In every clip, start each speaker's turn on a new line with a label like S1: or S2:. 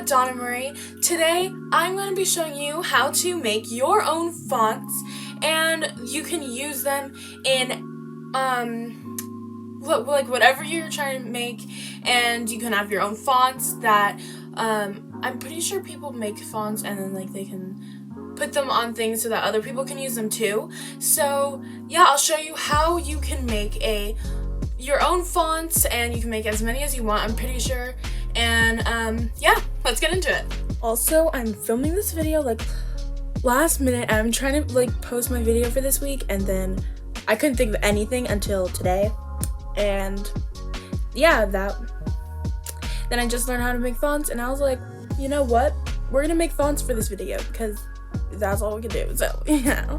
S1: Adanna Marie. Today, I'm going to be showing you how to make your own fonts, and you can use them in, like whatever you're trying to make, and you can have your own fonts that, I'm pretty sure people make fonts and then, like, they can put them on things so that other people can use them too. So, yeah, I'll show you how you can make your own fonts, and you can make as many as you want, I'm pretty sure. And yeah, let's get into it. Also, I'm filming this video like last minute. I'm trying to like post my video for this week, and then I couldn't think of anything until today. And yeah, then I just learned how to make fonts, and I was like, you know what? We're gonna make fonts for this video because that's all we can do. So yeah.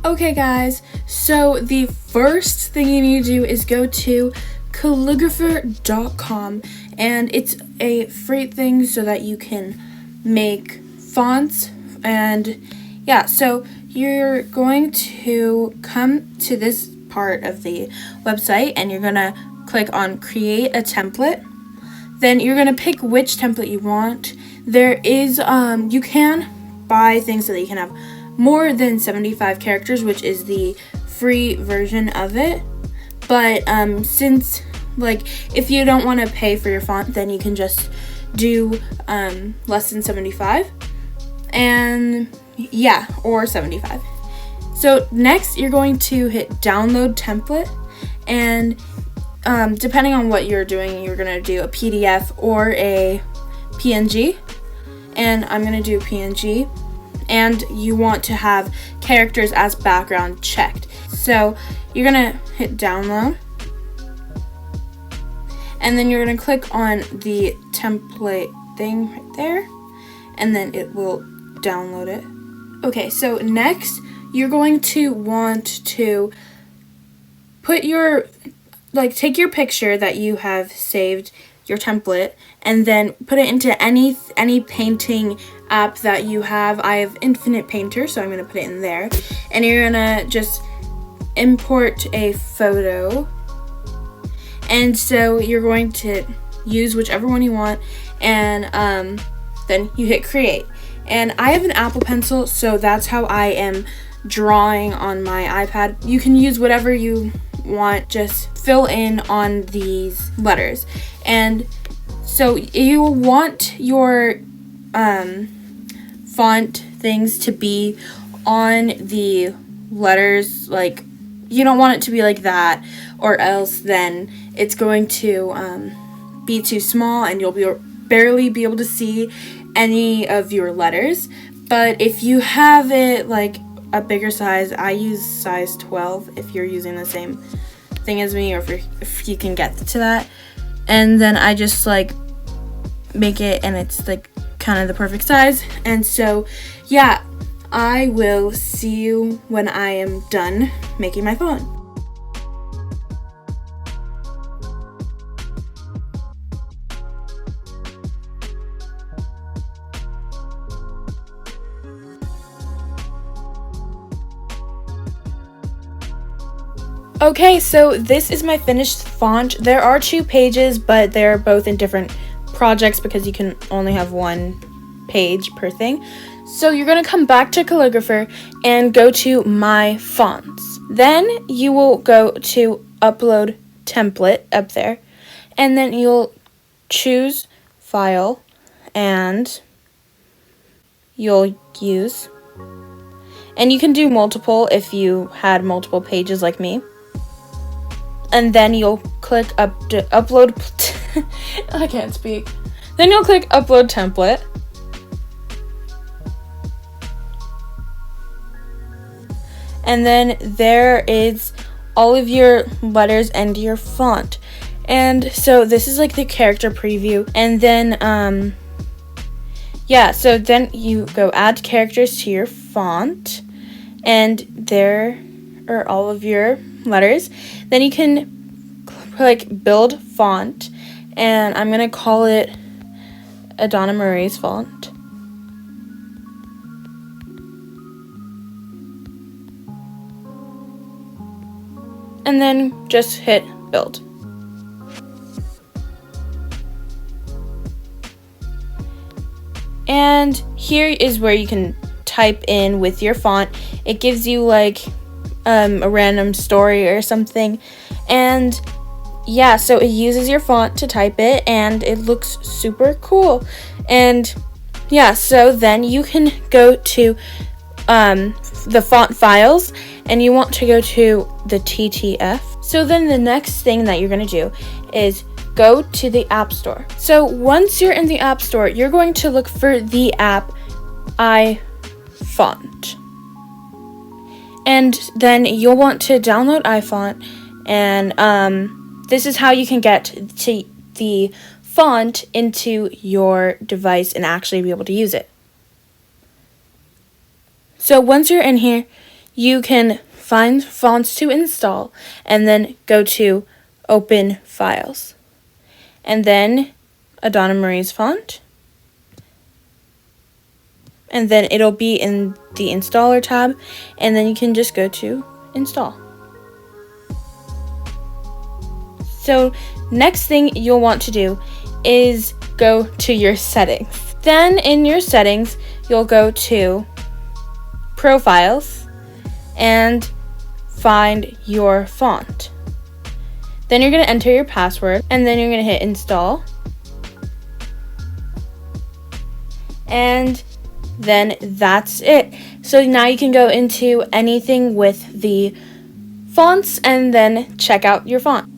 S1: Okay guys, so the first thing you need to do is go to calligrapher.com, and it's a free thing so that you can make fonts. And yeah, so you're going to come to this part of the website, and you're gonna click on create a template. Then you're gonna pick which template you want. There is you can buy things so that you can have more than 75 characters, which is the free version of it. But since, like, if you don't want to pay for your font, then you can just do less than 75, and yeah, or 75. So next you're going to hit download template, and depending on what you're doing, you're gonna do a PDF or a PNG, and I'm gonna do PNG. And you want to have characters as background checked. So you're gonna hit download, and then you're gonna click on the template thing right there, and then it will download it. Okay, so next you're going to want to put take your picture that you have saved, your template, and then put it into any painting app that you have. I have Infinite Painter, so I'm going to put it in there. And you're going to just import a photo. And so you're going to use whichever one you want, and then you hit create. And I have an Apple Pencil, so that's how I am drawing on my iPad. You can use whatever you want, just fill in on these letters. And so you want your font things to be on the letters, like you don't want it to be like that, or else then it's going to be too small and you'll barely be able to see any of your letters. But if you have it like a bigger size, I use size 12 if you're using the same thing as me, or if you can get to that. And then I just like make it, and it's like kind of the perfect size. And so yeah, I will see you when I am done making my font. Okay, so this is my finished font. There are 2 pages, but they're both in different projects because you can only have 1 page per thing. So you're going to come back to Calligrapher and go to My Fonts. Then you will go to Upload Template up there, and then you'll choose File, and you'll use. And you can do multiple if you had multiple pages like me. And then you'll click upload. I can't speak. Then you'll click upload template. And then there is all of your letters and your font. And so this is like the character preview. And then yeah, so then you go add characters to your font, and there are all of your letters. Then you can like build font, and I'm gonna call it Adanna Marie's font. And then just hit build. And here is where you can type in with your font. It gives you like a random story or something. And yeah, so it uses your font to type it, and it looks super cool. And yeah, so then you can go to the font files, and you want to go to the TTF. So then the next thing that you're going to do is go to the App Store. So once you're in the App Store, you're going to look for the app iFont. And then you'll want to download iFont, and this is how you can get to the font into your device and actually be able to use it. So once you're in here, you can find fonts to install and then go to Open Files. And then Adanna Marie's font. And then it'll be in the installer tab, and then you can just go to install. So next thing you'll want to do is go to your settings. Then in your settings, you'll go to Profiles and find your font. Then you're going to enter your password, and then you're going to hit install. And then that's it. So now you can go into anything with the fonts and then check out your font.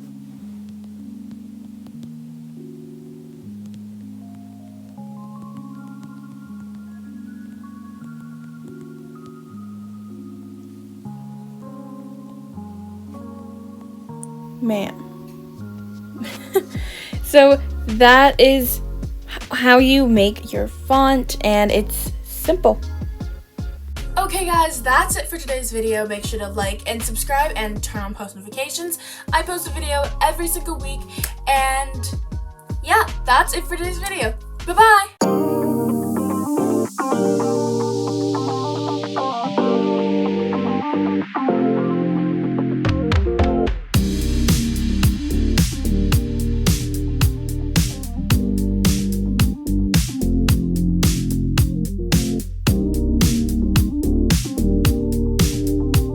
S1: Man. So that is how you make your font, and it's simple. Okay guys, that's it for today's video. Make sure to like and subscribe and turn on post notifications. I post a video every single week, and yeah, that's it for today's video. Bye-bye!